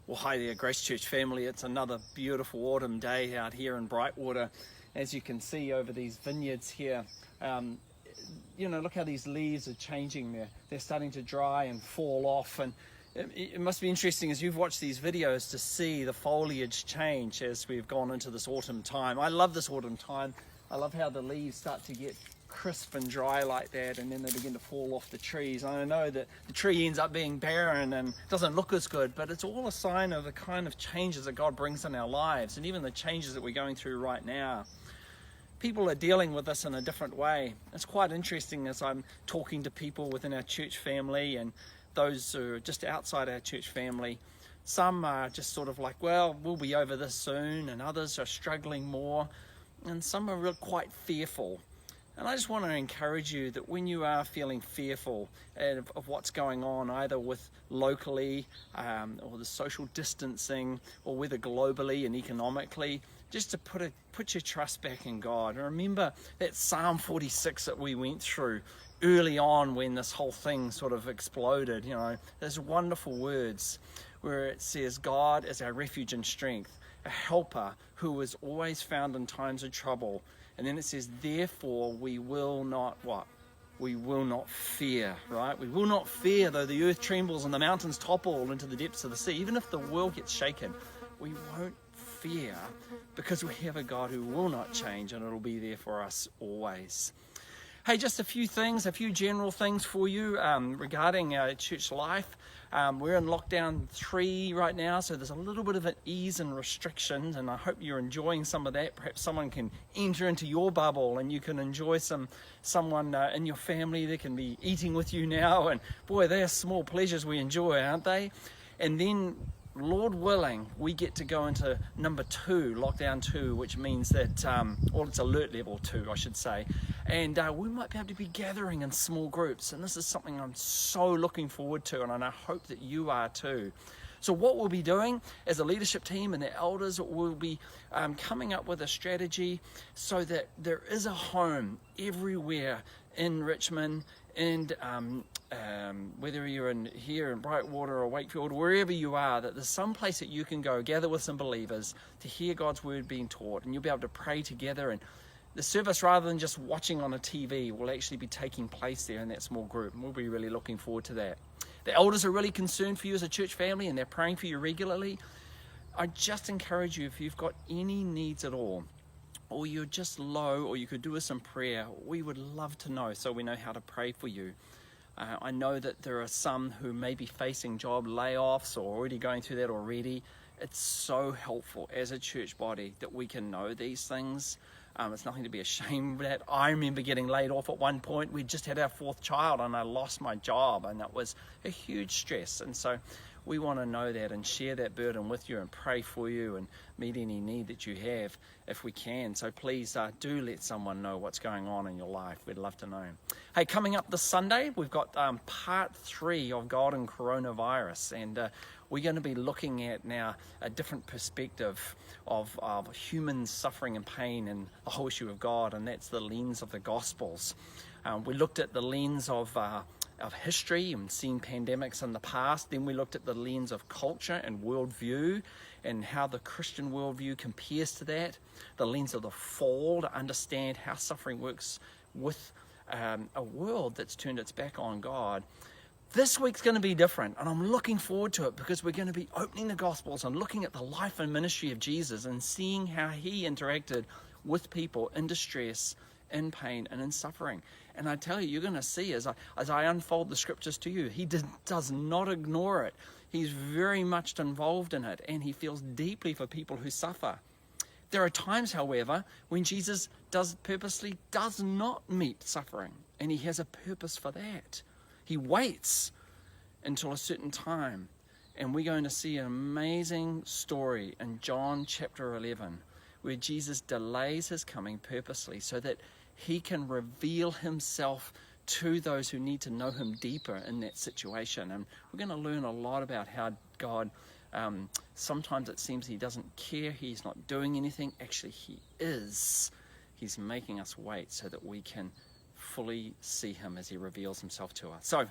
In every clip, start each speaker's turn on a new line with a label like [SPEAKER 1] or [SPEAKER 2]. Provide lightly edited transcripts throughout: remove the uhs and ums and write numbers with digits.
[SPEAKER 1] Well, hi there, Grace Church family. It's another beautiful autumn day out here in Brightwater. As you can see over these vineyards here, look how these leaves are changing. They're starting to dry and fall off. And it must be interesting as you've watched these videos to see the foliage change as we've gone into this autumn time. I love this autumn time. I love how the leaves start to get crisp and dry like that, and then they begin to fall off the trees. I know that the tree ends up being barren and doesn't look as good, but it's all a sign of the kind of changes that God brings in our lives, and even the changes that we're going through right now. People are dealing with this in a different way. It's quite interesting as I'm talking to people within our church family and those who are just outside our church family. Some are just sort of like, well, we'll be over this soon, and others are struggling more, and some are quite fearful. And I just want to encourage you that when you are feeling fearful of what's going on, either with locally or the social distancing, or whether globally and economically, just to put your trust back in God. And remember that Psalm 46 that we went through early on when this whole thing sort of exploded. You know, there's wonderful words where it says, God is our refuge and strength, a helper who is always found in times of trouble. And then it says, therefore we will not what? We will not fear, right? We will not fear though the earth trembles and the mountains topple into the depths of the sea. Even if the world gets shaken, we won't fear because we have a God who will not change, and it'll be there for us always. Hey, just a few general things for you regarding church life. We're in lockdown 3 right now, so there's a little bit of an ease in restrictions, and I hope you're enjoying some of that. Perhaps someone can enter into your bubble and you can enjoy someone in your family that can be eating with you now. And boy, they are small pleasures we enjoy, aren't they? And then, Lord willing, we get to go into number 2, lockdown 2, which means that, it's alert level 2, I should say. And we might be able to be gathering in small groups. And this is something I'm so looking forward to, and I hope that you are too. So what we'll be doing as a leadership team and the elders, we'll be coming up with a strategy so that there is a home everywhere in Richmond, and whether you're here in Brightwater or Wakefield, wherever you are, that there's some place that you can go, gather with some believers to hear God's word being taught, and you'll be able to pray together. And the service, rather than just watching on a TV, will actually be taking place there in that small group, and we'll be really looking forward to that. The elders are really concerned for you as a church family, and they're praying for you regularly. I just encourage you, if you've got any needs at all, or you're just low, or you could do with some prayer, we would love to know so we know how to pray for you. I know that there are some who may be facing job layoffs or already going through that already. It's so helpful as a church body that we can know these things. It's nothing to be ashamed of that. I remember getting laid off at one point. We just had our 4th child and I lost my job, and that was a huge stress. And so we want to know that and share that burden with you and pray for you and meet any need that you have if we can. So please do let someone know what's going on in your life. We'd love to know. Hey, coming up this Sunday, we've got part 3 of God and Coronavirus, and we're going to be looking at now a different perspective of human suffering and pain and the whole issue of God, and that's the lens of the Gospels. We looked at the lens of history and seen pandemics in the past. Then we looked at the lens of culture and worldview and how the Christian worldview compares to that. The lens of the fall, to understand how suffering works with a world that's turned its back on God. This week's going to be different, and I'm looking forward to it because we're going to be opening the Gospels and looking at the life and ministry of Jesus and seeing how he interacted with people in distress, in pain, and in suffering. And I tell you, you're going to see as I unfold the scriptures to you, he does not ignore it. He's very much involved in it, and he feels deeply for people who suffer. There are times, however, when Jesus purposely does not meet suffering, and he has a purpose for that. He waits until a certain time, and we're going to see an amazing story in John chapter 11, where Jesus delays his coming purposely so that he can reveal himself to those who need to know him deeper in that situation. And we're going to learn a lot about how God, sometimes it seems he doesn't care, he's not doing anything. Actually, he is. He's making us wait so that we can fully see him as he reveals himself to us. So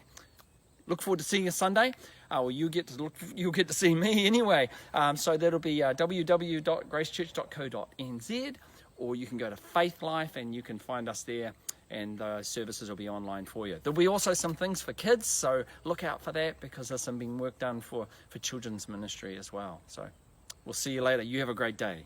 [SPEAKER 1] look forward to seeing you Sunday. Well, you'll get to see me anyway. So that'll be www.gracechurch.co.nz, or you can go to Faith Life and you can find us there, and the services will be online for you. There'll be also some things for kids, so look out for that, because there's some being work done for children's ministry as well. So we'll see you later. You have a great day.